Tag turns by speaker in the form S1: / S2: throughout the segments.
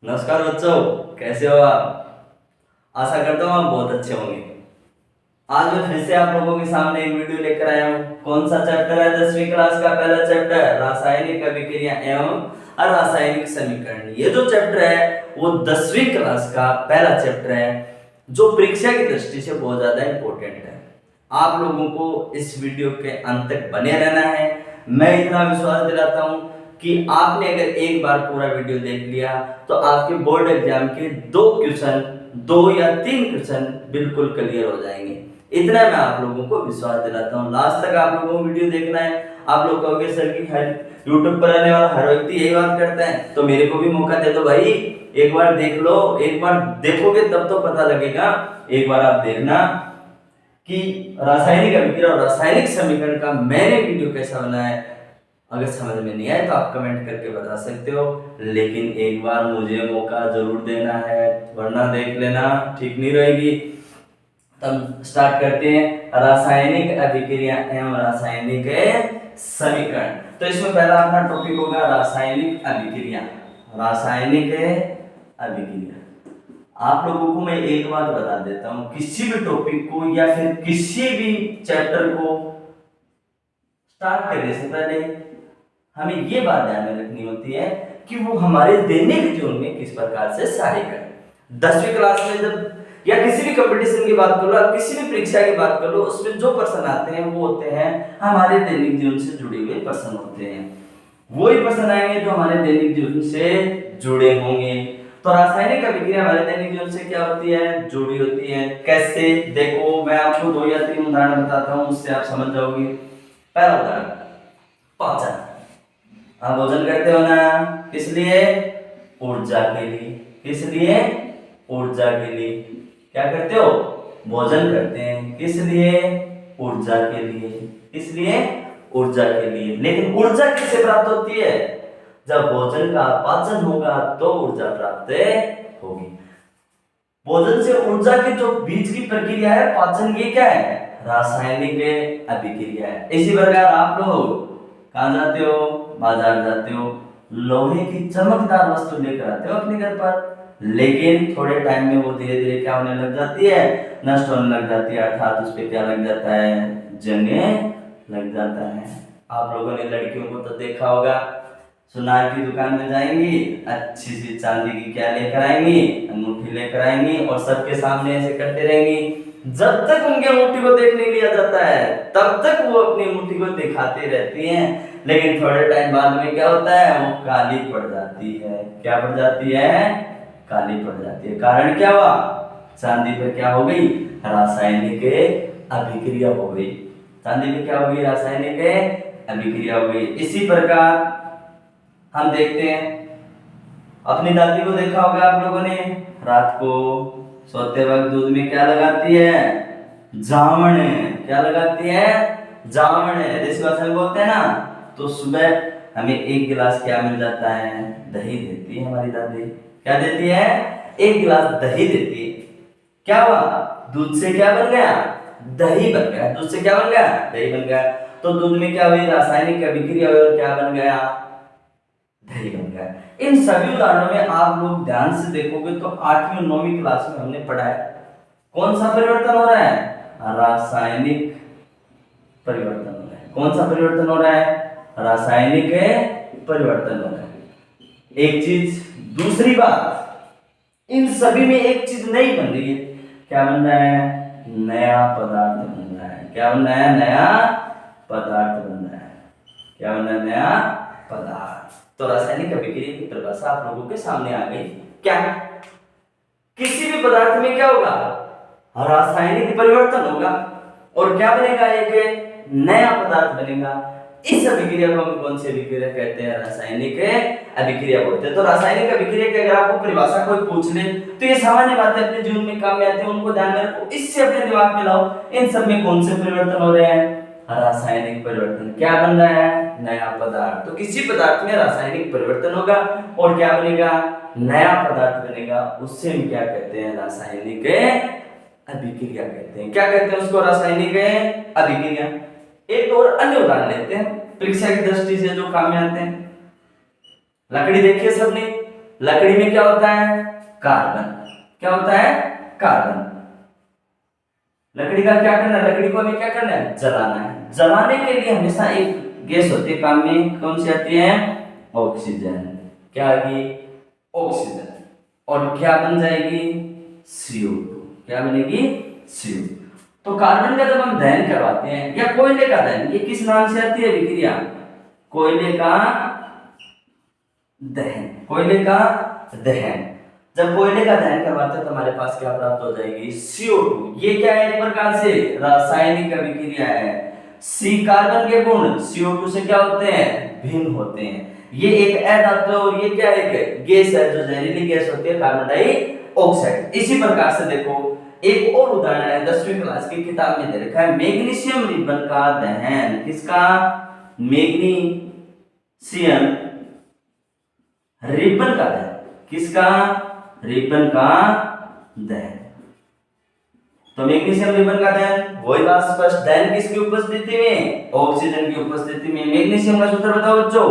S1: नमस्कार बच्चों, कैसे हो आप। आशा करता हूँ आप बहुत अच्छे होंगे। आज मैं फिर से आप लोगों के सामने एक वीडियो लेकर आया हूँ। कौन सा चैप्टर है? 10वीं क्लास का पहला चैप्टर, रासायनिक अभिक्रिया एवं अरासायनिक समीकरण। ये जो चैप्टर है वो 10वीं क्लास का पहला चैप्टर है, जो परीक्षा की दृष्टि से बहुत ज्यादा इंपॉर्टेंट है। आप लोगों को इस वीडियो के अंत तक बने रहना है। मैं इतना विश्वास दिलाता हूँ कि आपने अगर एक बार पूरा वीडियो देख लिया तो आपके बोर्ड एग्जाम के दो या तीन क्वेश्चन बिल्कुल क्लियर हो जाएंगे। इतना मैं आप लोगों को विश्वास दिलाता हूँ। लास्ट तक आप लोगों को वीडियो देखना है। आप लोग कहोगे सर की हर यूट्यूब पर आने वाला हर व्यक्ति यही बात करता है, तो मेरे को भी मौका दे दो भाई। एक बार देख लो, एक बार देखोगे तब तो पता लगेगा। एक बार आप देखना कि रासायनिक अभिक्रिया और रासायनिक समीकरण का मैंने वीडियो कैसा बनाया है। अगर समझ में नहीं आए तो आप कमेंट करके बता सकते हो, लेकिन एक बार मुझे मौका जरूर देना है, वरना देख लेना ठीक नहीं रहेगी। तब स्टार्ट करते हैं रासायनिक अभिक्रिया एवं रासायनिक समीकरण। तो इसमें पहला अपना टॉपिक होगा रासायनिक अभिक्रिया। रासायनिक अभिक्रिया, आप लोगों को मैं एक बात बता देता हूं, किसी भी टॉपिक को या फिर किसी भी चैप्टर को स्टार्ट करने से पहले हमें ये बात ध्यान में रखनी होती है कि वो हमारे दैनिक जीवन में किस प्रकार से सहायक है। 10वीं क्लास में जब या किसी भी कंपटीशन की बात कर लो, किसी भी परीक्षा की बात कर लो, उसमें जो प्रश्न आते हैं वो होते हैं हमारे दैनिक जीवन से जुड़े हुए प्रश्न होते हैं। वही प्रश्न आएंगे जो हमारे दैनिक जीवन से जुड़े होंगे। तो रासायनिक अभिक्रिया हमारे दैनिक जीवन से क्या होती है? जुड़ी होती है। कैसे? देखो, मैं आपको 2 या 3 उदाहरण बताता हूँ, उससे आप समझ जाओगे। पहला उदाहरण, पाचन। आप भोजन करते हो ना, किस लिए? ऊर्जा के लिए। किस लिए? ऊर्जा के लिए। क्या करते हो? भोजन करते हैं। किस लिए? ऊर्जा के लिए। इसलिए ऊर्जा के लिए। लेकिन ऊर्जा किससे प्राप्त होती है? जब भोजन का पाचन होगा तो ऊर्जा प्राप्त होगी। भोजन से ऊर्जा की जो बीच की प्रक्रिया है पाचन, ये क्या है? रासायनिक अभिक्रिया है। इसी प्रकार आप लोग कहाँ जाते हो? बाजार जाते हो, लोहे की चमकदार वस्तु लेकर आते हो अपने घर पर, लेकिन थोड़े टाइम में वो धीरे धीरे क्या होने लग जाती है? नष्ट होने लग जाती है। अर्थात उस पे क्या लग जाता है? जंगे लग जाता है। आप लोगों ने लड़कियों को तो देखा होगा, सुनार की दुकान में जाएंगी, अच्छी सी चांदी की क्या लेकर आएंगी? अंगूठी लेकर आएंगी, और सबके सामने ऐसे करते रहेंगी। जब तक उनकी अंगूठी को देख नहीं लिया जाता है तब तक वो अपनी अंगूठी को दिखाती रहती हैं, लेकिन थोड़े टाइम बाद में क्या होता है? वो काली पड़ जाती है। क्या पड़ जाती है? काली पड़ जाती है। कारण क्या हुआ? चांदी पर क्या हो गई? रासायनिक अभिक्रिया हो गई। चांदी पे क्या हो गई? रासायनिक अभिक्रिया हो गई। इसी प्रकार हम देखते हैं, अपनी दादी को देखा होगा आप लोगों ने, रात को सोते वक्त दूध में क्या लगाती है? जामन। क्या लगाती है? जामन। देसी भाषा में बोलते हैं ना। तो सुबह हमें एक गिलास क्या मिल जाता है? दही देती है हमारी दादी। क्या देती है? एक गिलास दही देती है। क्या हुआ? दूध से क्या बन गया? दही बन गया। दूध से क्या बन गया? दही बन गया। तो दूध में क्या हुई? रासायनिक अभिक्रिया हुई और क्या बन गया? दही बन गया। इन सभी उदाहरणों में आप लोग ध्यान से देखोगे तो 8वीं और 9वीं क्लास में हमने पढ़ा है कौन सा परिवर्तन हो रहा है? रासायनिक परिवर्तन हो रहा है। कौन सा परिवर्तन हो रहा है? रासायनिक परिवर्तन हो रहा है। एक चीज। दूसरी बात, इन सभी में एक चीज नई बन रही है। क्या बन रहा है? नया पदार्थ बन रहा है। क्या बन रहा है? नया पदार्थ बन रहा है। क्या बन रहा है? नया पदार्थ। तो रासायनिक अभिक्रिया की परिभाषा आप लोगों के सामने आ गई। क्या? किसी भी पदार्थ में क्या होगा? रासायनिक परिवर्तन होगा और क्या बनेगा? एक नया पदार्थ बनेगा। इस अभिक्रिया को हम कौन सी अभिक्रिया कहते हैं? रासायनिक अभिक्रिया बोलते हैं। तो रासायनिक अभिक्रिया की अगर आपको परिभाषा कोई पूछ ले तो ये सामान्य बातें अपने जीवन में काम में आती है, उनको ध्यान में रखो, इससे अपने दिमाग में लाओ। इन सब में कौन से परिवर्तन हो रहे हैं? रासायनिक परिवर्तन। क्या बन रहा है? नया पदार्थ। तो किसी पदार्थ में रासायनिक परिवर्तन होगा और क्या बनेगा? नया पदार्थ बनेगा। उससे हम क्या कहते हैं? रासायनिक अभिक्रिया कहते हैं। क्या कहते हैं उसको? रासायनिक अभिक्रिया। एक और अन्य उदाहरण लेते हैं परीक्षा की दृष्टि से जो काम में आते हैं। लकड़ी देखी है सबने? लकड़ी में क्या होता है? कार्बन। क्या होता है? कार्बन। लकड़ी का क्या करना है? लकड़ी को हमें क्या करना है? जलाना है। जलाने के लिए हमेशा एक गैस होती है काम में, कौन सी आती है? ऑक्सीजन। क्या आएगी? ऑक्सीजन। और क्या बन जाएगी? CO2। क्या बनेगी? CO2। तो कार्बन का जब हम दहन करवाते हैं, या कोयले का दहन, ये किस नाम से आती है विक्रिया? कोयले का दहन। कोयले का दहन। जब कोयले का दहन करवाते हैं तो हमारे पास क्या प्राप्त हो जाएगी? CO2। ये क्या है? एक प्रकार से रासायनिक अभिक्रिया है। सी कार्बन के गुण CO2 से क्या होते हैं? भिन्न होते हैं। ये एक अधातु और ये क्या है? एक गैस है जो जहरीली गैस होती है, कार्बन डाइऑक्साइड। इसी प्रकार से देखो एक और उदाहरण है, 10वीं क्लास की किताब में दे रखा है, मैग्नीशियम रिबन का दहन। किसका? मैग्नीशियम रिबन का दहन। किसका? रिबन का दहन। तो मैग्नीशियम रिबन का दहन, वही बात स्पष्ट। दहन किसकी उपस्थिति में? ऑक्सीजन की उपस्थिति में। मैग्नीशियम का सूत्र बताओ बच्चों।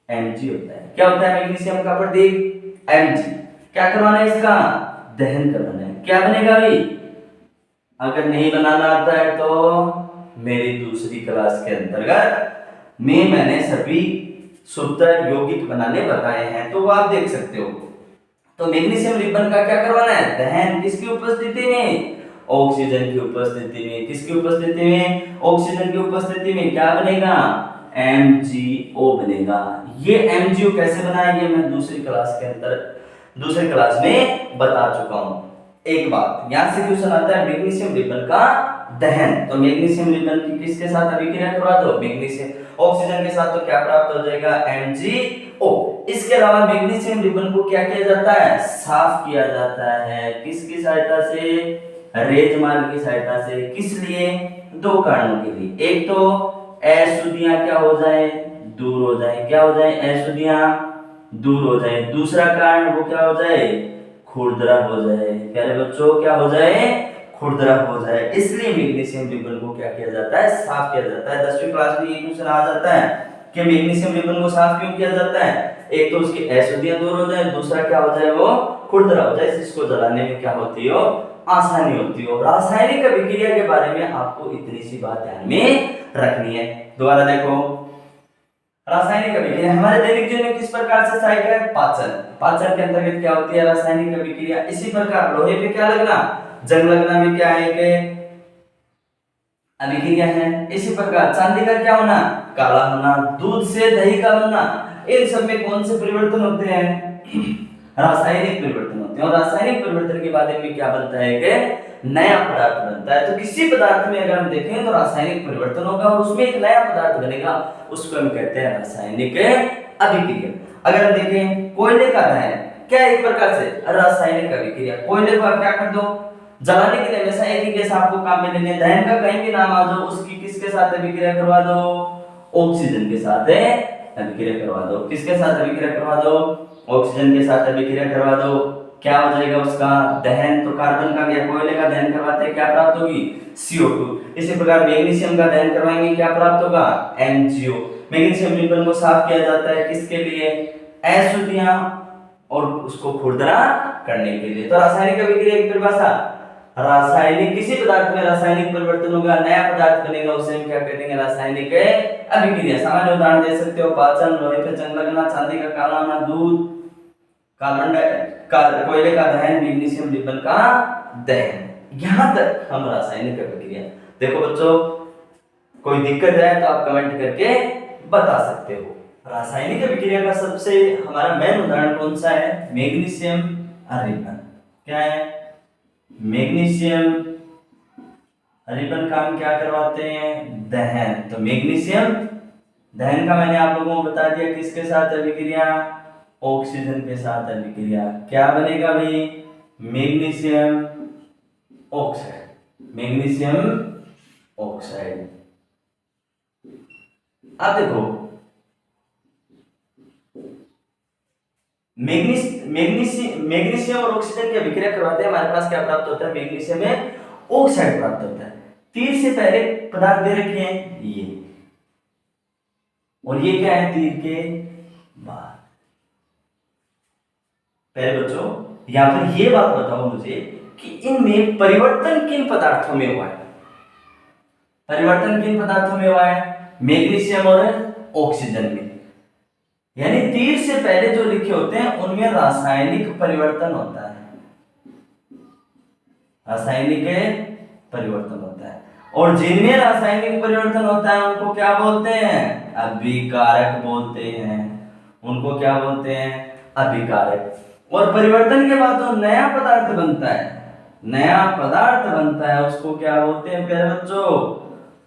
S1: Mg होता है। क्या होता है मैग्नीशियम का प्रतीक? Mg। क्या करवाना है? इसका दहन करवाना है। क्या बनेगा भाई? अगर नहीं बनाना आता है तो मेरी दूसरी क्लास के अंतर्गत मैंने सभी सूत्र यौगिक बनाने बताए हैं, तो वो आप देख सकते हो। तो मैग्नीशियम रिबन का क्या करवाना है? दहन। किसकी उपस्थिति में? ऑक्सीजन की उपस्थिति में। किसकी उपस्थिति में? ऑक्सीजन की उपस्थिति में। क्या बनेगा? MgO बनेगा। ये MgO कैसे बनाया, ये मैं दूसरी क्लास में बता चुका हूं। एक बात यहां से क्वेश्चन आता है, मैग्नीशियम रिबन का दहन। तो मैग्नीशियम रिबन की किसके साथ अभिक्रिया करवा दो? मैग्नीशियम ऑक्सीजन के साथ, तो क्या प्राप्त हो जाएगा? MgO। इसके अलावा मैग्नीशियम रिबन को क्या किया जाता है? साफ किया जाता है। किसकी सहायता से? रेज मार्ग की सहायता से। किस लिए? दो कारणों के लिए। एक तो अशुद्धियां क्या हो जाए? दूर हो जाए। क्या हो जाए? अशुद्धियां दूर हो जाए। दूसरा कारण वो क्या हो जाए? खुरदरा हो जाए। प्यारे बच्चों क्या हो जाए? खुरदरा हो जाए। इसलिए मैग्नीशियम रिबन को क्या किया जाता है? साफ किया जाता है। 10वीं क्लास में ये क्वेश्चन आ जाता है कि मैग्नीशियम रिबन को साफ क्यों किया जाता है? एक तो उसकी अशुद्धियां दूर हो जाए, दूसरा क्या हो जाए? वो खुरदरा हो जाए। इसको जलाने में क्या होती हो? आसानी होती हो। रासायनिक अभिक्रिया के बारे में आपको इतनी सी बात ध्यान में रखनी है। दोबारा देखो, रासायनिक अभिक्रिया हमारे दैनिक जीवन में किस प्रकार से सहायक है? पाचन। पाचन के अंतर्गत क्या होती है? रासायनिक अभिक्रिया। इसी प्रकार लोहे पे क्या लगना? जंग लगना भी क्या है? के अभिक्रिया है। इसी प्रकार चांदी का क्या होना? काला होना। दूध से दही का बनना। इन सब में कौन से परिवर्तन होते हैं? रासायनिक परिवर्तन होते हैं। और रासायनिक परिवर्तन के बाद में क्या बनता है? कि नया पदार्थ बनता है। तो किसी पदार्थ में अगर हम देखें तो रासायनिक परिवर्तन होगा और उसमें एक नया पदार्थ बनेगा, उसको हम कहते हैं रासायनिक अभिक्रिया। अगर हम देखें कोयले का दहन, क्या एक प्रकार से रासायनिक अभिक्रिया। कोयले को आप क्या कर दो? जलाने के लिए हमेशा एक ही गैस आपको काम में लेने। दहन का कहीं भी नाम आ जाओ, उसकी किसके साथ अभिक्रिया करवा दो? ऑक्सीजन के साथ अभिक्रिया करवा दो। किसके साथ अभिक्रिया करवा दो? ऑक्सीजन के साथ अभिक्रिया करवा दो। क्या हो जाएगा उसका? दहन। तो कार्बन का या कोयले का दहन करवाते हैं, क्या प्राप्त होगी? CO2। इसी प्रकार मैग्नीशियम का दहन करवाएंगे, क्या प्राप्त होगा? MgO। मैग्नीशियम रिबन को साफ किया जाता है किसके लिए? अशुद्धियां और उसको खुरदरा करने के लिए। तो रासायनिक अभिक्रिया की परिभाषा, रासायनिक किसी पदार्थ में रासायनिक परिवर्तन होगा, नया पदार्थ बनेगा, उसे हम क्या कहेंगे? रासायनिक अभिक्रिया। सामान्य उदाहरण दे सकते हो, पाचन, लोहे पे जंग लगना, चांदी का काला होना, दूध, कोयले का दहन, मैग्नीशियम रिबन का दहन। यहां तक हम रासायनिक अभिक्रिया। देखो बच्चों, कोई दिक्कत है तो आप कमेंट करके बता सकते हो। रासायनिक अभिक्रिया का सबसे हमारा मेन उदाहरण कौन सा है? Magnesium ribbon. क्या है? मैग्नीशियम रिबन का हम क्या करवाते हैं? दहन। तो मैग्नीशियम दहन का मैंने आप लोगों को बता दिया, किसके साथ अभिक्रिया? ऑक्सीजन के साथ अभिक्रिया। क्या बनेगा भाई? Magnesium oxide. Magnesium oxide. अब देखो, मैग्नीशियम और ऑक्सीजन की अभिक्रिया करवाते हैं, हमारे पास क्या प्राप्त होता है? मैग्नीशियम में ऑक्साइड प्राप्त होता है। तीर से पहले पदार्थ दे रखे हैं ये, और ये क्या है? तीर के बाद। पहले बच्चों यहाँ पर ये बात बताओ मुझे कि इनमें परिवर्तन किन पदार्थों में हुआ है? परिवर्तन किन पदार्थों में हुआ है? मैग्नीशियम और ऑक्सीजन में। यानी तीर से पहले जो लिखे होते हैं उनमें रासायनिक परिवर्तन होता है, रासायनिक परिवर्तन होता है। और जिनमें रासायनिक परिवर्तन होता है उनको क्या बोलते हैं? अभिकारक बोलते हैं। उनको क्या बोलते हैं? अभिकारक। और परिवर्तन के बाद जो नया पदार्थ बनता है, नया पदार्थ बनता है उसको क्या बोलते हैं प्यारे बच्चों?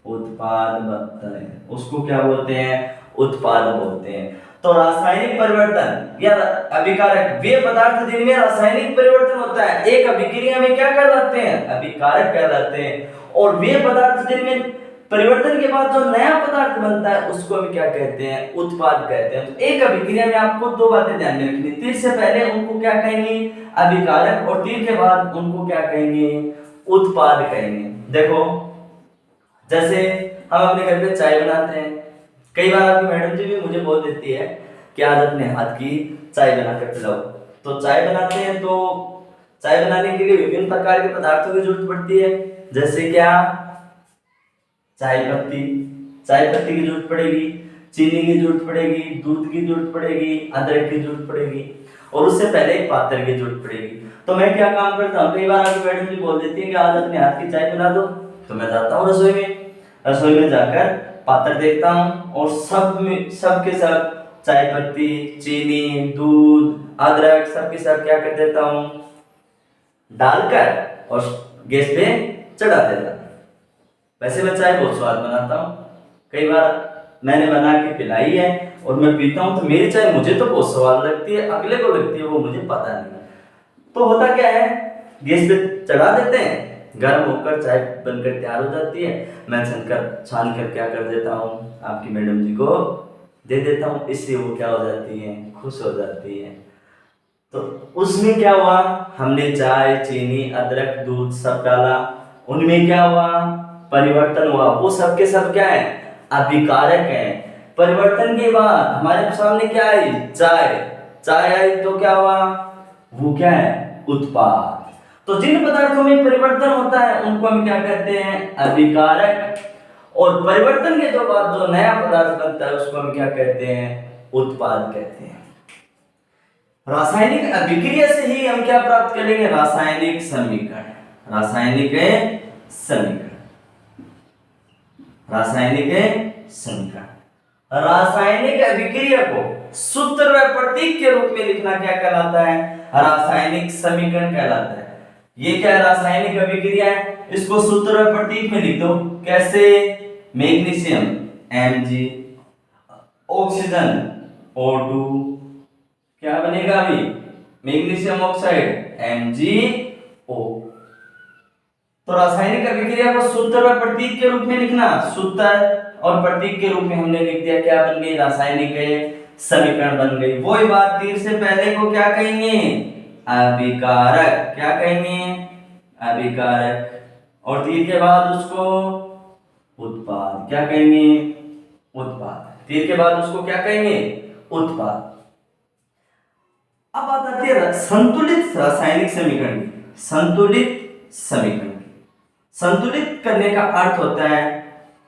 S1: उत्पाद बनता है, उसको क्या बोलते हैं? उत्पाद बोलते हैं। तो रासायनिक परिवर्तन या अभिकारक वे पदार्थ जिनमें रासायनिक परिवर्तन होता है, एक अभिक्रिया में क्या कहलाते हैं? अभिकारक कहलाते हैं। और वे पदार्थ जिनमें परिवर्तन के बाद जो नया पदार्थ बनता है उसको हम क्या कहते हैं? उत्पाद कहते हैं। तो एक अभिक्रिया में आपको दो बातें ध्यान में रखनी। तीर से पहले उनको क्या कहेंगे? अभिकारक, और तीर के बाद उनको क्या कहेंगे? उत्पाद कहेंगे। देखो जैसे हम अपने घर पे चाय बनाते हैं, कई बार आपकी मैडम जी भी मुझे बोल देती है कि आज अपने हाथ की चाय बनाकर पिलाओ। तो चाय बनाते हैं तो चाय बनाने के लिए विभिन्न प्रकार के पदार्थों की जरूरत पड़ती है। जैसे क्या? चाय पत्ती, चाय पत्ती की जरूरत पड़ेगी, चीनी की जरूरत पड़ेगी, दूध की जरूरत पड़ेगी, अदरक की जरूरत पड़ेगी, और उससे पहले एक पात्र की जरूरत पड़ेगी। तो मैं क्या काम करता हूँ, कई बार आपकी मैडम जी बोल देती है कि आज अपने हाथ की चाय बना दो, तो मैं जाता हूँ रसोई में जाकर पात्र देखता हूँ और सब के सब चाय पत्ती, चीनी, दूध, अदरक सब के सब क्या कर देता हूँ? डालकर और गैस पे चढ़ा देता हूँ। वैसे मैं चाय बहुत स्वाद बनाता हूँ, कई बार मैंने बना के पिलाई है और मैं पीता हूँ तो मेरी चाय मुझे तो बहुत स्वाद लगती है, अगले को लगती है वो मुझे पता नहीं। तो होता क्या है, गैस पे चढ़ा देते हैं, गर्म होकर चाय बनकर तैयार हो जाती है। मैं छान कर क्या कर देता हूँ? आपकी मैडम जी को दे देता हूँ, इसलिए वो क्या हो जाती है? खुश हो जाती है। तो उसमें क्या हुआ? हमने चाय, चीनी, अदरक, दूध सब डाला, उनमें क्या हुआ? परिवर्तन हुआ। वो सब के सब क्या है? अभिकारक है। परिवर्तन के बाद हमारे सामने क्या आई? चाय आई तो क्या हुआ? वो क्या है? उत्पाद। तो जिन पदार्थों में परिवर्तन होता है उनको हम क्या कहते हैं? अभिकारक। और परिवर्तन के बाद जो नया पदार्थ बनता है उसको हम क्या कहते हैं? उत्पाद कहते हैं। रासायनिक अभिक्रिया से ही हम क्या प्राप्त करेंगे? रासायनिक समीकरण। रासायनिक समीकरण। रासायनिक अभिक्रिया को सूत्र व प्रतीक के रूप में लिखना क्या कहलाता है? रासायनिक समीकरण कहलाता है। ये क्या है? रासायनिक अभिक्रिया है, इसको सूत्र व प्रतीक में लिख दो। कैसे? मैग्नीशियम Mg, ऑक्सीजन O2, क्या बनेगा अभी? Magnesium oxide MgO। तो रासायनिक अभिक्रिया को सूत्र व प्रतीक के रूप में लिखना, सूत्र और प्रतीक के रूप में हमने लिख दिया, क्या बन गई? रासायनिक समीकरण बन गई। वही बात, तीर से पहले को क्या कहेंगे? अभिकारक। क्या कहेंगे? अभिकारक। और तीर के बाद उसको उत्पाद। क्या कहेंगे? उत्पाद। तीर के बाद उसको क्या कहेंगे? उत्पाद। अब बात आती है संतुलित रासायनिक समीकरण की। संतुलित समीकरण, संतुलित करने का अर्थ होता है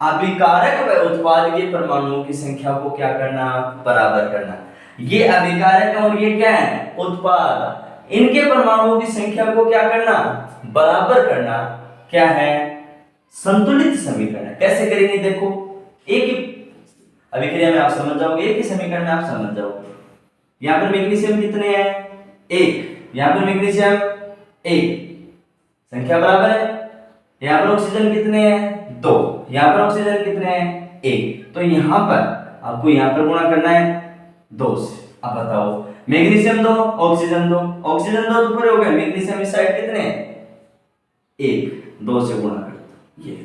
S1: अभिकारक व उत्पाद के परमाणुओं की संख्या को क्या करना? बराबर करना। ये अभिकारक और ये क्या है? उत्पाद। इनके परमाणुओं की संख्या को क्या करना? बराबर करना। क्या है? संतुलित समीकरण। कैसे करेंगे? देखो, एक ही अभिक्रिया में आप समझ जाओगे, एक ही समीकरण में आप समझ जाओगे। यहाँ पर मैग्नीशियम कितने हैं? 1। यहाँ पर मैग्नीशियम 1, संख्या बराबर है। यहाँ पर ऑक्सीजन कितने हैं? 2। यहाँ पर ऑक्सीजन कितने हैं? 1। तो यहाँ पर आपको यहाँ पर गुणा करना है 2 से। अब बताओ, मैग्नीशियम 2, ऑक्सीजन 2, ऑक्सीजन 2 तो पूरे हो गए, मैग्नीशियम इस साइड कितने हैं? 1, 2 से गुणा कर दो।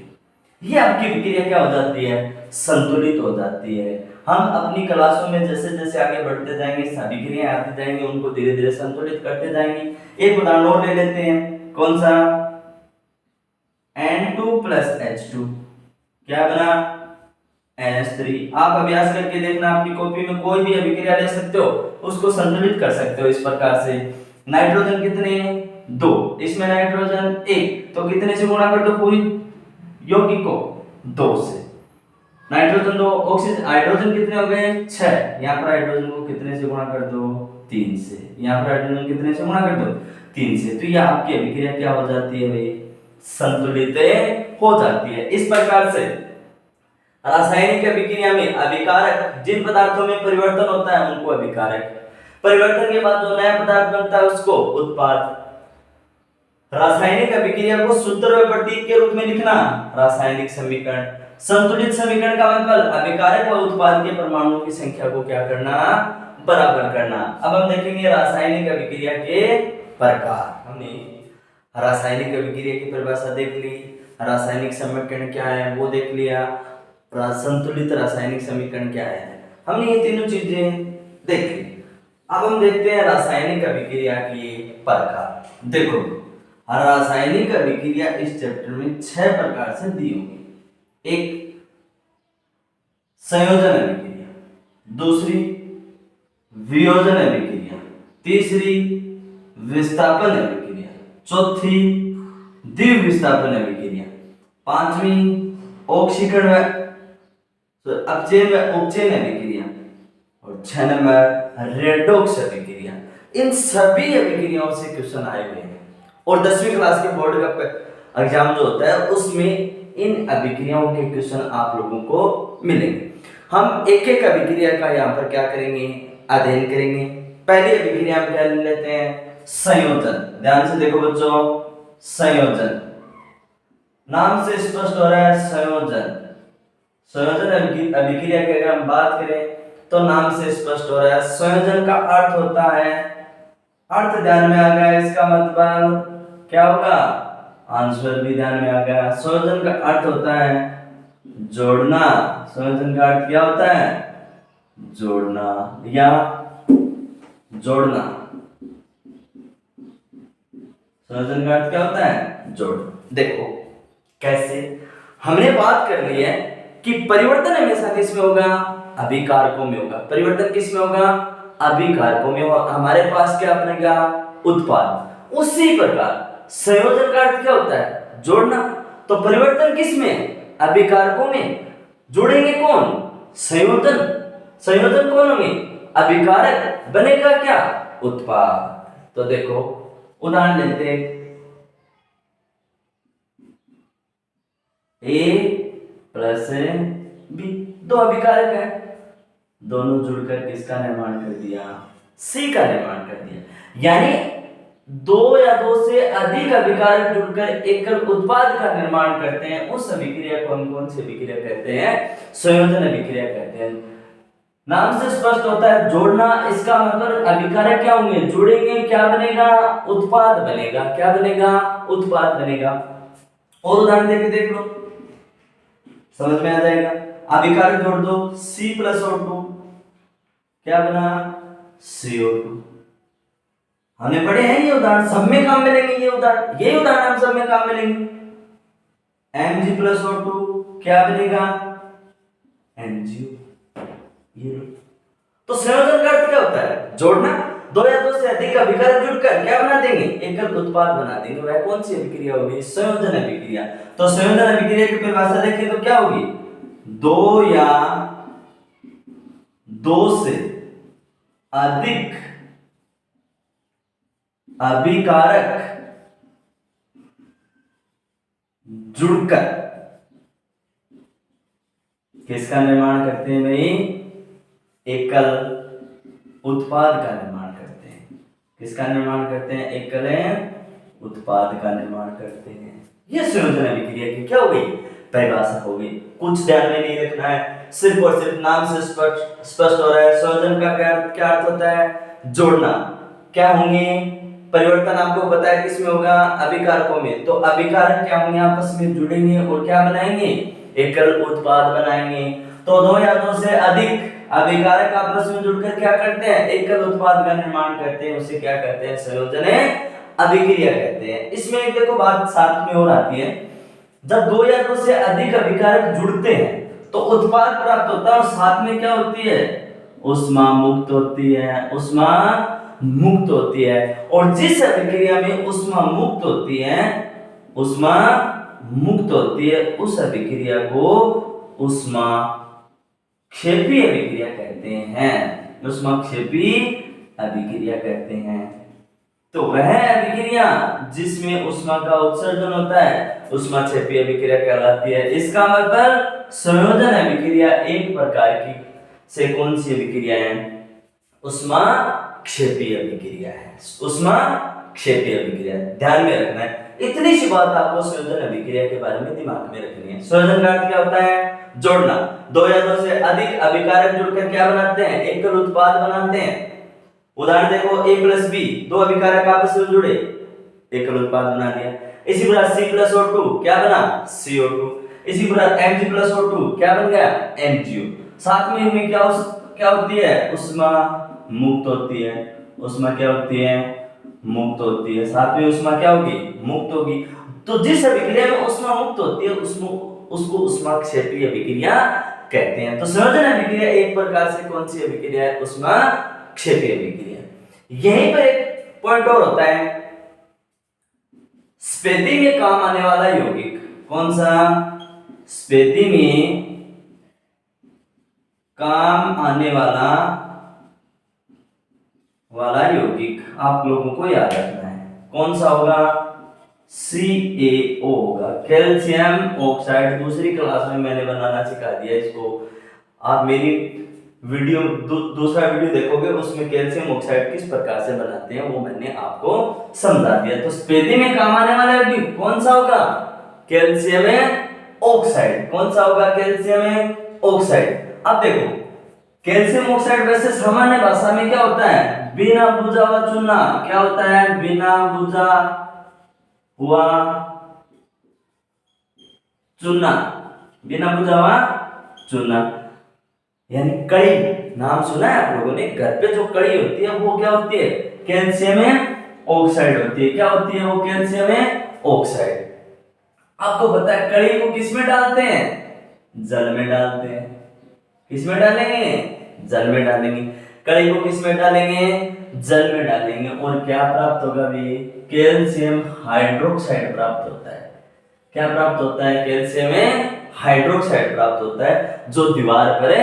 S1: ये आपकी विक्रिया क्या हो जाती है? संतुलित हो जाती है। हम अपनी क्लासों में जैसे जैसे आगे बढ़ते जाएंगे, सभी क्रियाएं आती जाएंगी, उनको धीरे धीरे संतुलित करते जाएंगे। एक उदाहरण और ले लेते हैं, कौन सा? N2 + H2 क्या बना? NH3। आप अभ्यास करके देखना, अपनी कॉपी में कोई भी अभिक्रिया ले सकते हो, उसको संतुलित कर सकते हो इस प्रकार से। नाइट्रोजन कितने हैं? 2, इसमें नाइट्रोजन 1, तो कितने से गुणा कर दो पूरी यौगिक को? 2 से। नाइट्रोजन 2, ऑक्सीजन हाइड्रोजन कितने हो गए? 6, यहाँ पर हाइड्रोजन को कितने से गुणा कर दो? 3 से। यहाँ पर हाइड्रोजन कितने से गुणा कर दो? 3 से। तो ये आपकी अभिक्रिया क्या हो जाती है भाई? संतुलित हो जाती है। इस प्रकार से रासायनिक अभिक्रिया में अभिकारक, जिन पदार्थों में परिवर्तन होता है उनको अभिकारक, परिवर्तन के बाद जो नया पदार्थ बनता है उसको उत्पाद। रासायनिक अभिक्रिया को सूत्र व प्रतीक के रूप में लिखना, रासायनिक समीकरण। संतुलित समीकरण का मतलब अभिकारक व उत्पाद के परमाणुओं की संख्या को क्या करना? बराबर करना। अब हम देखेंगे रासायनिक अभिक्रिया के प्रकार। हमने रासायनिक अभिक्रिया की परिभाषा देख ली, रासायनिक समीकरण क्या है वो देख लिया, संतुलित रासायनिक समीकरण क्या है, हमने ये तीनों चीजें देख ली। अब हम देखते हैं रासायनिक अभिक्रिया की प्रकार। देखो, रासायनिक अभिक्रिया इस चैप्टर में 6 प्रकार से दी होगी। एक संयोजन अभिक्रिया, दूसरी वियोजन अभिक्रिया, तीसरी विस्थापन अभिक्रिया, चौथी द्विविस्थापन अभिक्रिया, पांचवी ऑक्सीकरण अपचयन व उपचयन अभिक्रिया, और 6 नंबर रेडॉक्स अभिक्रिया। इन सभी अभिक्रियाओं से क्वेश्चन आए हुए हैं और 10वीं क्लास के बोर्ड का एग्जाम जो होता है उसमें इन अभिक्रियाओं के क्वेश्चन आप लोगों को मिलेंगे। हम एक एक अभिक्रिया का यहाँ पर क्या करेंगे? अध्ययन करेंगे। पहली अभिक्रिया हम क्या लेते हैं? संयोजन। ध्यान से देखो बच्चों, संयोजन नाम से स्पष्ट हो रहा है। संयोजन, संयोजन अभिक्रिया की अगर हम बात करें तो नाम से स्पष्ट हो रहा है। संयोजन का अर्थ होता है, अर्थ ध्यान में आ गया, इसका मतलब क्या होगा? आंसर भी ध्यान में आ गया। संयोजन का अर्थ होता है जोड़ना। संयोजन का अर्थ क्या होता है? जोड़ना या जोड़ना। संयोजन का अर्थ क्या होता है? जोड़ना। देखो कैसे, हमने बात कर ली है कि परिवर्तन हमेशा किस में होगा? अभिकारकों में होगा। परिवर्तन किस में होगा? अभिकारकों में होगा। हमारे पास क्या बनेगा? उत्पाद। उसी प्रकार संयोजन का अर्थ क्या होता है? जोड़ना। तो परिवर्तन किस में? अभिकारकों में। जोड़ेंगे कौन? संयोजन। संयोजन कौन होंगे? अभिकारक। बनेगा क्या? उत्पाद। तो देखो उदाहरण लेते हैं, A प्लस B, दो अभिकारक है, दोनों जुड़कर किसका निर्माण कर दिया? C का निर्माण कर दिया। यानी दो या दो से अधिक अभिकारक जुड़कर एकल उत्पाद का निर्माण करते हैं। उस अभिक्रिया को हम कौन सी अभिक्रिया कहते हैं? संयोजन अभिक्रिया कहते हैं। नाम से स्पष्ट होता है जोड़ना, इसका मतलब अभिकारक क्या होंगे? जुड़ेंगे, क्या बनेगा? उत्पाद बनेगा। क्या बनेगा? उत्पाद बनेगा। और उदाहरण देके देख लो, समझ में आ जाएगा। अभिकारक जोड़ दो, C प्लस O2, क्या बना? CO2। हमने पढ़े हैं ये उदाहरण, सब में काम मिलेंगे ये उदाहरण, ये उदाहरण हम सब में काम मिलेंगे। Mg प्लस O2 क्या बनेगा? MgO। ये तो संयोजन का अर्थ क्या होता है? जोड़ना। दो या दो से अधिक अभिकारक जुड़कर क्या बना देंगे? एकल उत्पाद बना देंगे। वह कौन सी अभिक्रिया होगी? संयोजन अभिक्रिया। तो संयोजन अभिक्रिया की परिभाषा देखें तो क्या होगी? दो या दो से अधिक अभिकारक जुड़कर किसका निर्माण करते हैं भाई? एकल उत्पाद का निर्माण करते हैं। किसका निर्माण करते हैं? एकल उत्पाद का निर्माण करते हैं। ये संयोजन अभिक्रिया की क्या हो गई? परिभाषा हो गई। कुछ ध्यान में नहीं रखना है, सिर्फ और सिर्फ नाम से स्पष्ट हो रहा है। संयोजन का क्या अर्थ होता है? जोड़ना। क्या होंगे? परिवर्तन आपको पता है किसमें होगा? अभिकारकों में। तो अभिकारक क्या होंगे? आपस में जुड़ेंगे और क्या बनाएंगे? एकल उत्पाद बनाएंगे। तो दो या दो से अधिक अभिकारक आपस में जुड़कर क्या करते हैं? एकल उत्पाद का निर्माण करते हैं। उसे क्या कहते हैं? संयोजन अभिक्रिया कहते हैं। इसमें एक देखो बात साथ में और आती है, जब दो या दो से अधिक अभिकारक जुड़ते हैं तो उत्पाद प्राप्त होता है और साथ में क्या होती है, ऊष्मा मुक्त होती है, ऊष्मा मुक्त होती है। और जिस अभिक्रिया में ऊष्मा मुक्त होती है, ऊष्मा मुक्त होती है, उस अभिक्रिया को ऊष्मा क्षेपी अभिक्रिया कहते हैं, ऊष्माक्षेपी अभिक्रिया कहते हैं। तो वह अभिक्रिया जिसमें ऊष्मा का उत्सर्जन होता है ऊष्माक्षेपी अभिक्रिया कहलाती है। इसका मतलब संयोजन अभिक्रिया एक प्रकार की से कौन सी अभिक्रिया है, ऊष्माक्षेपी अभिक्रिया है, ऊष्माक्षेपी अभिक्रिया। ध्यान में रखना है, इतनी सी बात आपको संयोजन अभिक्रिया के बारे में दिमाग में रखनी है। संयोजन का अर्थ क्या होता है, जोड़ना। दो या दो से अधिक अभिकारक जुड़कर क्या बनाते हैं, एकल उत्पाद बनाते हैं। उदाहरण देखो, A + B, दो अभिकारक आपस में जुड़े, एकल उत्पाद बना दिया। इसी प्रकार C + O2 क्या बना, CO2। इसी प्रकार Mg + O2 क्या बन गया, MgO। साथ में इनमें क्या होती है, ऊष्मा मुक्त होती है, ऊष्मा क्या होती है, मुक्त होती है। साथ में ऊष्मा क्या होगी, मुक्त होगी। तो जिस अभिक्रिया में ऊष्मा मुक्त होती है उसको ऊष्माक्षेपी अभिक्रिया कहते हैं। तो संयोजन अभिक्रिया एक प्रकार से कौन सी अभिक्रिया है, ऊष्माक्षेपी अभिक्रिया। यहीं पर एक पॉइंट और होता है, स्फेदी में काम आने वाला यौगिक। कौन सा, स्फेदी में काम आने वाला यौगिक आप लोगों को याद रखना है। कौन सा होगा, CaO होगा, कैल्शियम ऑक्साइड। दूसरी क्लास में मैंने बनाना सिखा दिया इसको। आप मेरी वीडियो दूसरा वीडियो देखोगे, उसमें कैल्शियम ऑक्साइड किस प्रकार से बनाते हैं वो मैंने आपको समझा दिया। तो स्फेदी में काम आने वाला यौगिक कौन सा होगा, कैल्शियम ऑक्साइड। कौन सा होगा, कैल्शियम ऑक्साइड। अब देखो, कैल्शियम ऑक्साइड वैसे सामान्य भाषा में क्या होता है, बिना बुझा हुआ चूना। क्या होता है, बिना बुझा हुआ चूना, बिना बुझा हुआ चूना। यानी कड़ी, नाम सुना है आप लोगों ने, घर पे जो कड़ी होती है वो क्या होती है, कैल्शियम ऑक्साइड होती है। क्या होती है वो, कैल्शियम ऑक्साइड। आपको पता है कड़ी को किस में डालते हैं, जल में डालते हैं। किस में डालेंगे, जल में डालेंगे। कड़ी को किस में डालेंगे, जल में डालेंगे। और क्या प्राप्त होगा भी, कैल्शियम हाइड्रोक्साइड प्राप्त होता है। क्या प्राप्त होता है, कैल्शियम हाइड्रोक्साइड प्राप्त होता है, जो दीवार पर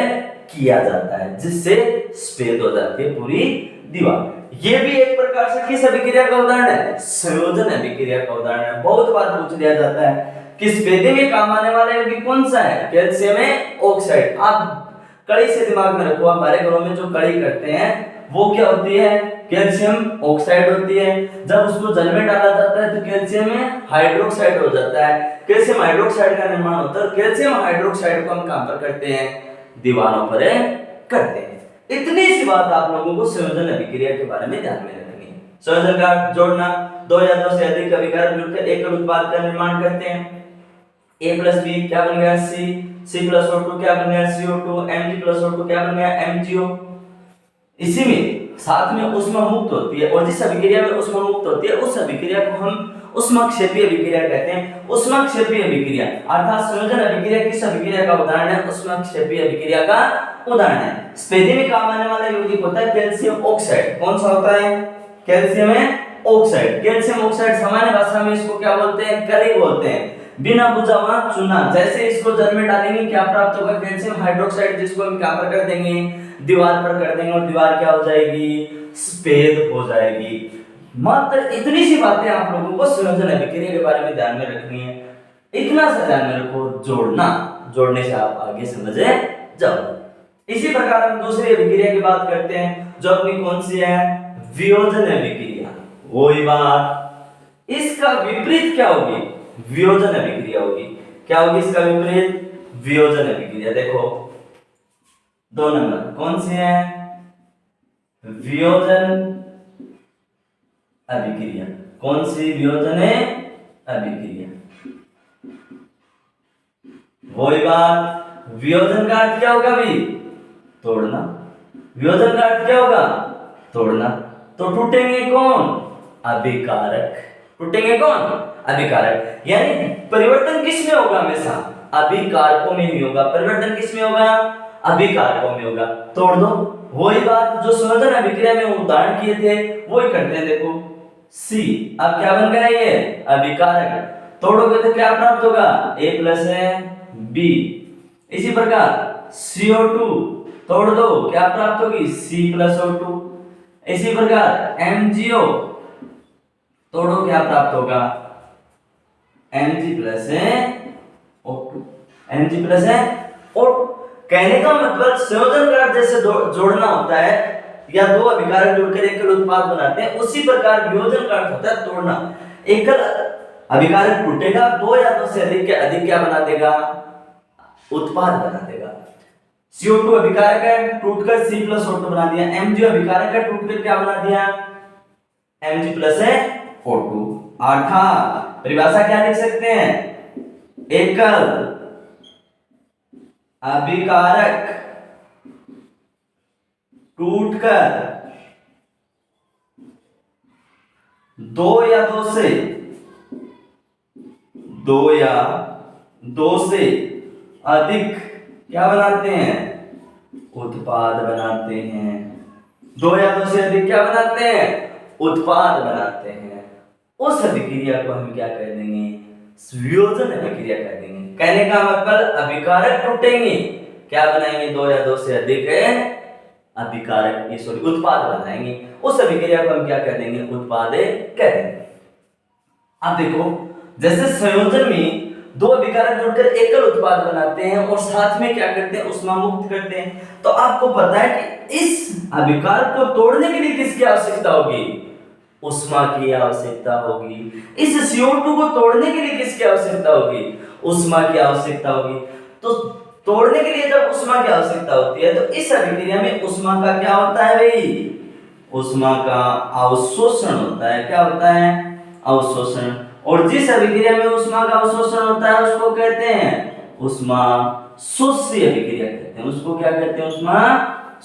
S1: किया जाता है, जिससे सफेद हो जाती है पूरी दीवार। ये भी एक प्रकार से किस अभिक्रिया का उदाहरण है, संयोजन अभिक्रिया का उदाहरण है। बहुत बार पूछ लिया जाता है कि सफेदी में काम आने वाला यौगिक कौन सा है, कैल्शियम ऑक्साइड। आप कड़ी से दिमाग में रखो, हमारे घरों में जो कड़ी करते हैं वो क्या होती है, कैल्शियम ऑक्साइड होती है। जब उसको जल में डाला जाता है तो कैल्शियम हाइड्रोक्साइड हो जाता है। कैल्शियम हाइड्रोक्साइड का निर्माण होता है। कैल्शियम हाइड्रोक्साइड को हम कहां पर करते हैं, दीवारों पर करते हैं। इतनी सी बात आप लोगों को संयोजन अभिक्रिया के बारे में ध्यान में रखनी है। संयोजन का जोड़ना, दो या दो से अधिक अभिकारक जुड़कर एकल उत्पाद का निर्माण करते हैं। A + B क्या बन गया, C + O2 क्या बन गया, CO2, Mg + O2 क्या बन गया, MgO। इसी में साथ में ऊष्मा मुक्त होती है, और जिस अभिक्रिया में ऊष्मा मुक्त होती है उस अभिक्रिया को हम ऊष्माक्षेपी अभिक्रिया कहते हैं। ऊष्माक्षेपी अभिक्रिया अर्थात संयोजन अभिक्रिया किस अभिक्रिया का उदाहरण है, ऊष्माक्षेपी अभिक्रिया का उदाहरण है। स्फेदी में काम आने वाला यौगिक होता है कैल्शियम ऑक्साइड। कौन सा होता है, कैल्शियम ऑक्साइड। कैल्शियम ऑक्साइड सामान्य भाषा में इसको क्या बोलते हैं, कली बोलते हैं। बिना बुझा हुआ चूना। जैसे इसको जल में डालेंगे क्या प्राप्त होगा, कैल्शियम हाइड्रोक्साइड, जिसको हम क्या पर कर देंगे, दीवार पर कर देंगे, और दीवार क्या हो जाएगी, सफेद हो जाएगी। मात्र इतनी सी बातें आप लोगों को संयोजन अभिक्रिया के बारे में ध्यान में रखनी है। इतना सा ध्यान में रखो, जोड़ना, जोड़ने से आप आगे समझे जाओ। इसी प्रकार हम दूसरी अभिक्रिया की बात करते हैं, जो अपनी कौन सी है, वियोजन अभिक्रिया। वही बात, इसका विपरीत क्या होगी, वियोजन अभिक्रिया होगी। क्या होगी इसका विपरीत, वियोजन अभिक्रिया। देखो 2 नंबर कौन सी है, वियोजन अभिक्रिया। कौन सी, वियोजन अभिक्रिया। वही बात, वियोजन का अर्थ क्या होगा भी, तोड़ना। वियोजन का अर्थ क्या होगा, तोड़ना। तो टूटेंगे कौन, अभिकारक। टूटेंगे कौन, अभिकारक। यानी परिवर्तन किसमें होगा, हमेशा अभिकारकों में ही होगा। परिवर्तन किस में होगा? अभिकारकों में होगा। तोड़ दो। वही बात जो संयोजन अभिक्रिया में उदाहरण किए थे वही करते हैं। देखो C अब क्या बन गया? ये अभिकारक। तोड़ोगे तो क्या प्राप्त होगा? A प्लस है B। इसी प्रकार CO2 तोड़ दो, क्या प्राप्त होगी? C plus O2। इसी प्रकार MgO तोड़ो, क्या प्राप्त होगा? Mg प्लस है O2। Mg प्लस है O2। कहने का मतलब संयोजन कारक जैसे जोड़ना होता है या दो अभिकारक जोड़कर एकल उत्पाद बनाते हैं, उसी प्रकार वियोजन कारक होता है तोड़ना। एकल अभिकारक टूटेगा, दो या दो से अधिक क्या बना देगा? उत्पाद बना देगा। CO2 अभिकारक है, टूटकर C प्लस O2 बना दिया। Mg अभिकारक है, टूटकर क्या बना दिया? Mg प्लस है O2। अर्थात परिभाषा क्या लिख सकते हैं? एकल अभिकारक टूटकर दो या दो से अधिक क्या बनाते हैं? उत्पाद बनाते हैं। दो या दो से अधिक क्या बनाते हैं? उत्पाद बनाते हैं। उस अभिक्रिया को हम क्या कह देंगे? वियोजन अभिक्रिया कह देंगे। कहने का मतलब अभिकारक टूटेंगे, क्या बनाएंगे? दो या दो से अधिक अभिकारक उत्पाद बनाएंगे। उस अभिक्रिया को हम क्या कह देंगे? उत्पाद कह देंगे। अब देखो, जैसे संयोजन में दो अभिकारक जुड़कर एकल उत्पाद बनाते हैं और साथ में क्या करते हैं? उष्मा मुक्त करते हैं। तो आपको पता है कि इस अभिकारक को तोड़ने के लिए किसकी आवश्यकता होगी? उष्मा की आवश्यकता होगी। इस CO2 को तोड़ने के लिए किसकी आवश्यकता होगी? उष्मा की आवश्यकता होगी। तो तोड़ने के लिए जब उष्मा की आवश्यकता होती है तो इस अभिक्रिया में उष्मा का क्या होता है भाई? उष्मा का अवशोषण होता है। क्या होता है? अवशोषण। और जिस अभिक्रिया में उष्मा का अवशोषण होता है उसको कहते हैं उष्मा शोष्य अभिक्रिया कहते हैं। उसको क्या कहते हैं? उष्मा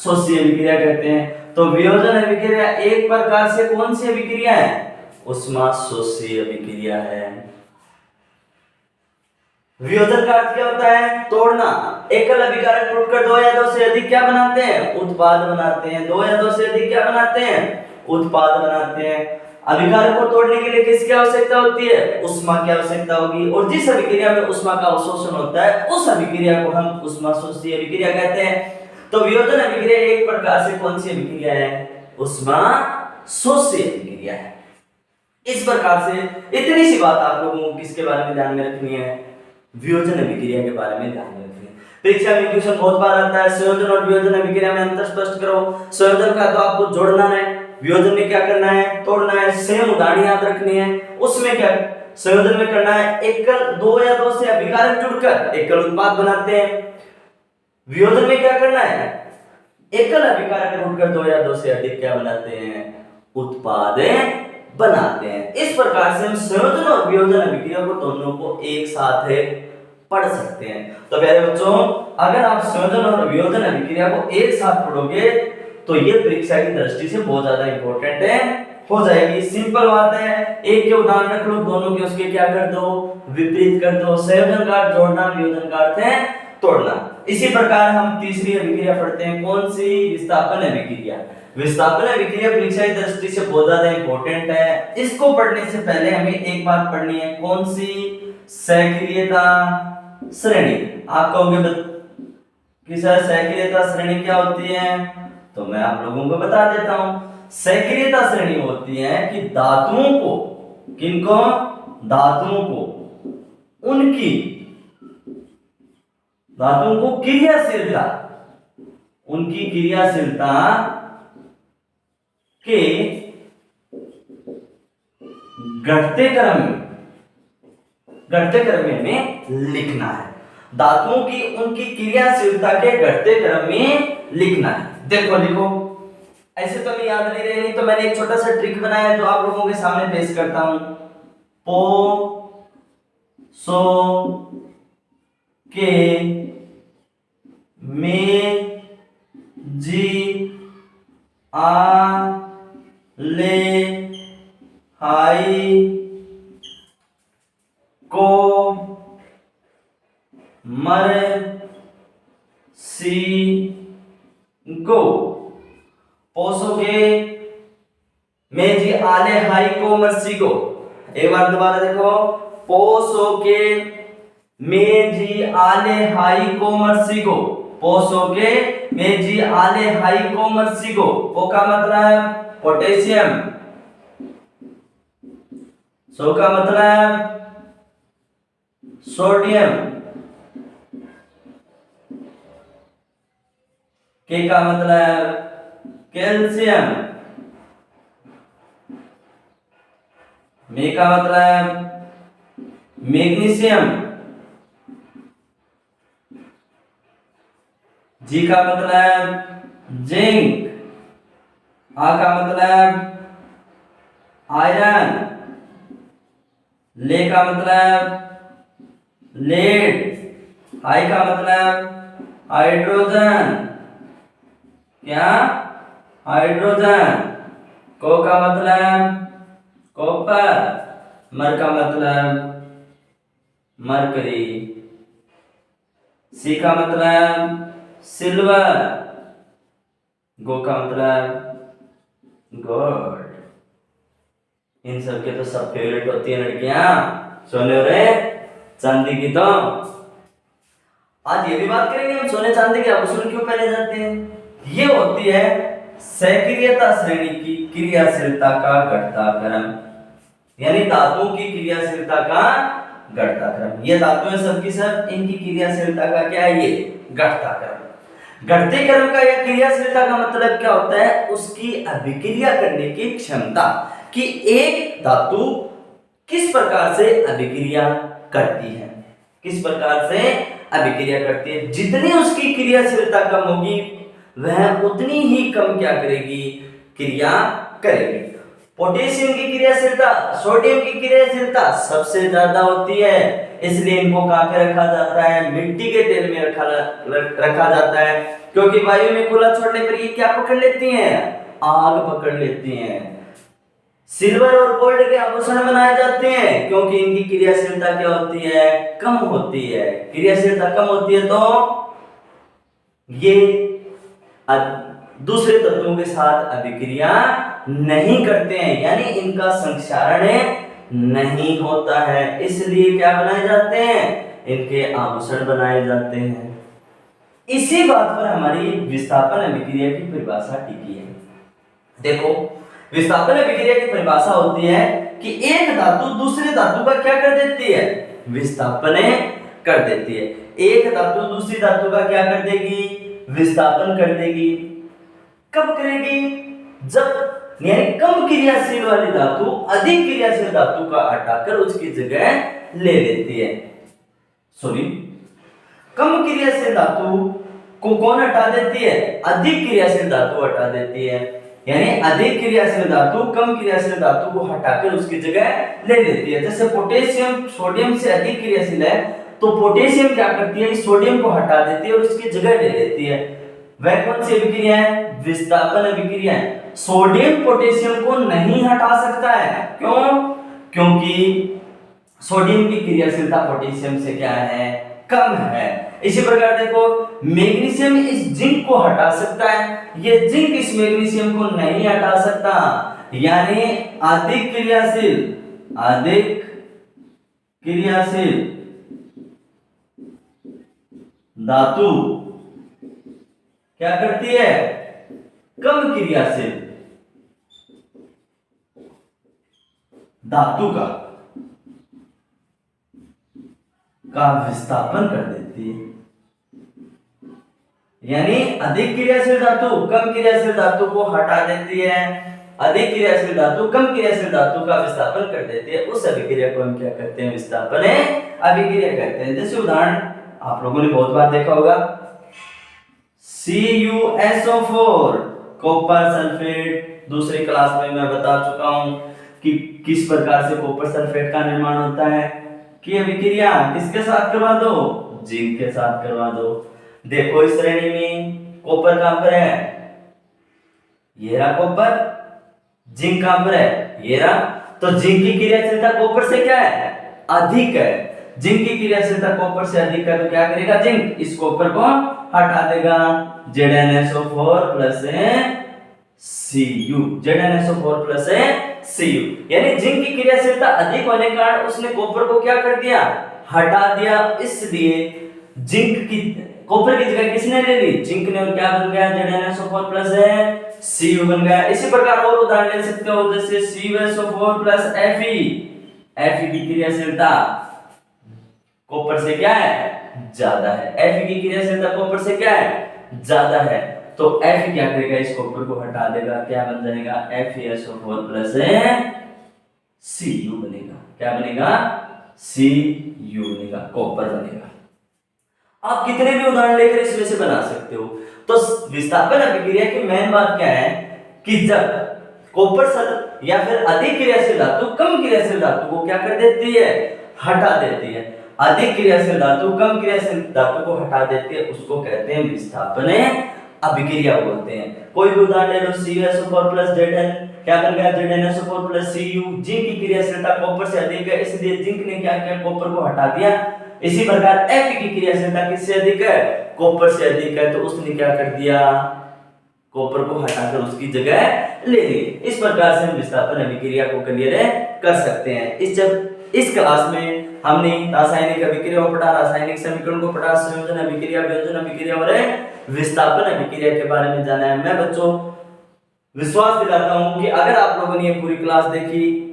S1: शोष्य अभिक्रिया कहते हैं। तो वियोजन अभिक्रिया एक प्रकार से कौन सी अभिक्रिया है? उष्मा शोष्य अभिक्रिया है। वियोजन का अर्थ क्या होता है? तोड़ना। एकल अभिकारक टूटकर दो या दो से अधिक क्या बनाते हैं? उत्पाद बनाते हैं। दो या दो से अधिक क्या बनाते हैं? उत्पाद बनाते हैं। अभिकारक को तोड़ने के लिए किसकी आवश्यकता होती है? उष्मा की आवश्यकता होगी। और जिस अभिक्रिया में उष्मा का अवशोषण होता है उस अभिक्रिया को हम उष्मा शोष्य अभिक्रिया कहते हैं। तो वियोजन अभिक्रिया एक प्रकार से कौन सी अभिक्रिया है? उष्मा शोष्य अभिक्रिया है। इस प्रकार से इतनी सी बात आप लोगों को किसके बारे में ध्यान में रखनी है? वियोजन अभिक्रिया के बारे में ध्यान में रखनी है। परीक्षा में क्वेश्चन बहुत बार आता है, संयोजन और वियोजन अभिक्रिया में अंतर स्पष्ट करो। संयोजन का तो आपको जोड़ना है, वियोजन में क्या करना है? तोड़ना है। सेम उदाहरण याद रखनी है। उसमें क्या संयोजन में करना है? एकल दो या दो से अभिकारक जुड़कर एकल उत्पाद बनाते हैं। वियोजन में क्या करना है? एकल अभिकारक जुड़कर दो या दो से अधिक क्या बनाते हैं? उत्पाद बनाते हैं। इस प्रकार से हम संयोजन और वियोजन अभिक्रिया को दोनों को एक साथ पढ़ सकते हैं। तो प्यारे बच्चों, अगर आप संयोजन और वियोजन अभिक्रिया को एक साथ पढ़ोगे तो ये परीक्षा की दृष्टि से बहुत ज्यादा इंपॉर्टेंट हो जाएगी। सिंपल बात है, एक के उदाहरण रख लो, दोनों के उसके क्या कर दो? विपरीत कर दो। संयोजन का अर्थ जोड़ना, वियोजन का अर्थ है तोड़ना। इसी प्रकार हम तीसरी अभिक्रिया पढ़ते हैं। कौन सी? विस्थापन अभिक्रिया। विस्थापन अभिक्रिया परीक्षा की दृष्टि से बहुत ज्यादा इंपॉर्टेंट है। इसको पढ़ने से पहले हमें एक बात पढ़नी है। कौन सी? सक्रियता श्रेणी। आप कहोगे कि सर सक्रियता श्रेणी क्या होती है? तो मैं आप लोगों को बता देता हूं। सक्रियता श्रेणी होती है कि धातुओं को, किनको? धातुओं को क्रियाशीलता, उनकी क्रियाशीलता के घटते क्रम में लिखना है। धातुओं की उनकी क्रियाशीलता के घटते क्रम में लिखना है। देखो लिखो, ऐसे तो मैं याद नहीं रहेगी, तो मैंने एक छोटा सा ट्रिक बनाया है जो आप लोगों के सामने पेश करता हूं। पो सो के में जी आ ले हाई को मर सी गो। पोसोगे मेजी आले हाई को मर्सिगो। एक बार दोबारा देखो, पोसोगे मेजी आले हाई को मर्सिगो। पोसोगे मेजी आले हाई को मर्सिगो। पो का मतलब पोटेशियम, सो का मतलब सोडियम, के का मतलब कैल्शियम, मे का मतलब मैग्नीशियम, जी का मतलब जिंक, आ का मतलब आयरन, ले का मतलब लेड, हाई का मतलब हाइड्रोजन, क्या हाइड्रोजन, को का मतलब कॉपर, मर का मतलब मरकरी, सी का मतलब सिल्वर, गो का मतलब गोल्ड। इन सब के तो सब फेवरेट होती है लड़कियां, सोने रे चांदी की। तो आज ये भी बात करेंगे हम सोने चांदी के आभूषण क्यों पहने जाते हैं। ये होती है सक्रियता श्रेणी की क्रियाशीलता का घटता क्रम, यानी धातुओं की क्रियाशीलता का घटता क्रम। ये धातुएं सबकी सब, इनकी क्रियाशीलता का क्या है, ये घटता क्रम। घटते क्रम का या क्रियाशीलता का मतलब क्या होता है, उसकी अभिक्रिया करने की क्षमता, कि एक धातु किस प्रकार से अभिक्रिया करती है, किस प्रकार से अभिक्रिया करती है। जितनी उसकी क्रियाशीलता कम होगी वह उतनी ही कम क्या करेगी, क्रिया करेगी। पोटेशियम की क्रियाशीलता, सोडियम की क्रियाशीलता सबसे ज्यादा होती है, इसलिए इनको कहां पे रखा जाता है, मिट्टी के तेल में रखा जाता है, क्योंकि वायु में खुला छोड़ने पर ये क्या पकड़ लेती हैं, आग पकड़ लेती हैं। सिल्वर और गोल्ड के आभूषण बनाए जाते हैं क्योंकि इनकी क्रियाशीलता क्या होती है, कम होती है। क्रियाशीलता कम होती है तो ये दूसरे तत्वों के साथ अभिक्रिया नहीं करते हैं, यानी इनका संक्षारण नहीं होता है, इसलिए क्या बनाए जाते हैं, इनके आभूषण बनाए जाते हैं। इसी बात पर हमारी विस्थापन अभिक्रिया की परिभाषा टिकी है। देखो, विस्थापन अभिक्रिया की परिभाषा होती है कि एक धातु दूसरे धातु का क्या कर देती है, विस्थापन कर देती है। एक धातु दूसरी धातु का क्या कर देगी, विस्थापन कर देगी। कब करेगी, जब यानी कम क्रियाशील वाली धातु अधिक क्रियाशील धातु का हटाकर उसकी जगह ले लेती है। सॉरी, कम क्रियाशील धातु को कौन हटा देती है, अधिक क्रियाशील धातु हटा देती है। यानी अधिक क्रियाशील धातु कम क्रियाशील धातु को हटाकर उसकी जगह ले लेती है। जैसे पोटेशियम सोडियम से अधिक क्रियाशील है तो पोटेशियम क्या करती है, सोडियम को हटा देती है और उसकी जगह ले लेती है। वह कौन सी अभिक्रिया है, विस्थापन अभिक्रिया है। सोडियम पोटेशियम को नहीं हटा सकता है, क्यों, क्योंकि सोडियम की क्रियाशीलता पोटेशियम से क्या है, कम है। इसी प्रकार देखो, मैग्नीशियम इस जिंक को हटा सकता है, ये जिंक इस मैग्नीशियम को नहीं हटा सकता। यानी अधिक क्रियाशील धातु क्या करती है, कम क्रियाशील धातु का विस्थापन कर देती है। यानी अधिक क्रियाशील धातु कम क्रियाशील धातु को हटा देती है, अधिक क्रियाशील धातु कम क्रियाशील धातु का विस्थापन कर देती है। उस अभिक्रिया को हम क्या कहते हैं, विस्थापन अभिक्रिया कहते हैं। जैसे उदाहरण आप लोगों ने बहुत बार देखा होगा, CuSO4 कॉपर सल्फेट। दूसरी क्लास में मैं बता चुका हूं कि किस प्रकार से कॉपर सल्फेट का निर्माण होता है, कि अभिक्रिया किसके साथ करवा दो, जिंक के साथ करवा दो। देखो इस श्रेणी में कॉपर कहां पर है, ये रहा कॉपर, जिंक कहां पर है, ये रहा। तो जिंक की क्रियाशीलता कॉपर से क्या है, अधिक है, जिंक की क्रियाशीलता कॉपर से अधिक है तो क्या करेगा, जिंक इस कॉपर को हटा देगा, ZnSO4 plus Cu, ZnSO4 plus Cu, यानी जिंक की क्रियाशीलता अधिक होने के कारण उसने कॉपर को क्या कर दिया, हटा दिया, इसलिए जिंक की कॉपर की जगह किसने ले ली, जिंक ने, और क्या बन गया, ZnSO4 प्लस Cu बन गया। इसी प्रकार और उदाहरण ले सकते हो, जैसे CuSO4 प्लस Fe की क्रियाशीलता कॉपर से क्या है, ज्यादा है, Fe की क्रियाशीलता कॉपर से क्या है, ज्यादा है, तो Fe क्या करेगा, इस कॉपर को हटा देगा, क्या बन जाएगा, FeSO4 प्लस Cu बनेगा, क्या बनेगा, Cu बनेगा, कॉपर बनेगा। आप कितने भी उदाहरण लेकर इसमें से बना सकते हो। तो विस्थापन अभिक्रिया की मेन बात क्या है कि जब कॉपर सल्फर या फिर अधिक क्रियाशील धातु कम क्रियाशील धातु को क्या कर देती है, हटा देती है, अधिक क्रियाशील धातु कम क्रियाशील धातु को हटा देती है, उसको कहते हैं विस्थापन अभिक्रिया बोलते हैं। कोई भी उदाहरण ले लो, CuSO4 प्लस Zn क्या बन गया, ZnSO4 प्लस Cu, जिंक की क्रियाशीलता कॉपर से अधिक है, इसलिए जिंक ने क्या किया, कॉपर को हटा दिया। इसी प्रकार Fe की क्रियाशीलता किससे अधिक है, कॉपर से अधिक है, तो उसने क्या कर दिया, कॉपर को हटाकर उसकी जगह ले ली। इस प्रकार से हम विस्थापन अभिक्रिया को क्लियर कर सकते हैं। इस क्लास में हमने रासायनिक अभिक्रिया को पढ़ा, रासायनिक समीकरण को पढ़ा, संयोजन अभिक्रिया, वियोजन अभिक्रिया और विस्थापन अभिक्रिया के बारे में जाना है। मैं बच्चों विश्वास दिलाता हूं कि अगर आप लोगों ने ये पूरी क्लास देखी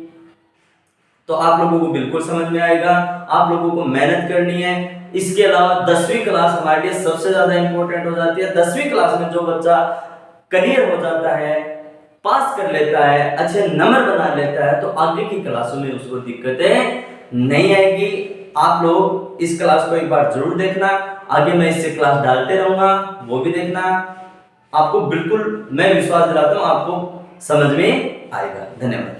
S1: तो आप लोगों को बिल्कुल समझ में आएगा, आप लोगों को मेहनत करनी है। इसके अलावा 10वीं क्लास हमारे लिए सबसे ज्यादा इंपॉर्टेंट हो जाती है। 10वीं क्लास में जो बच्चा क्लियर हो जाता है, पास कर लेता है, अच्छे नंबर बना लेता है, तो आगे की क्लासों में उसको दिक्कतें नहीं आएगी। आप लोग इस क्लास को एक बार जरूर देखना, आगे मैं इससे क्लास डालते रहूंगा, वो भी देखना। आपको बिल्कुल मैं विश्वास दिलाता हूं आपको समझ में आएगा। धन्यवाद।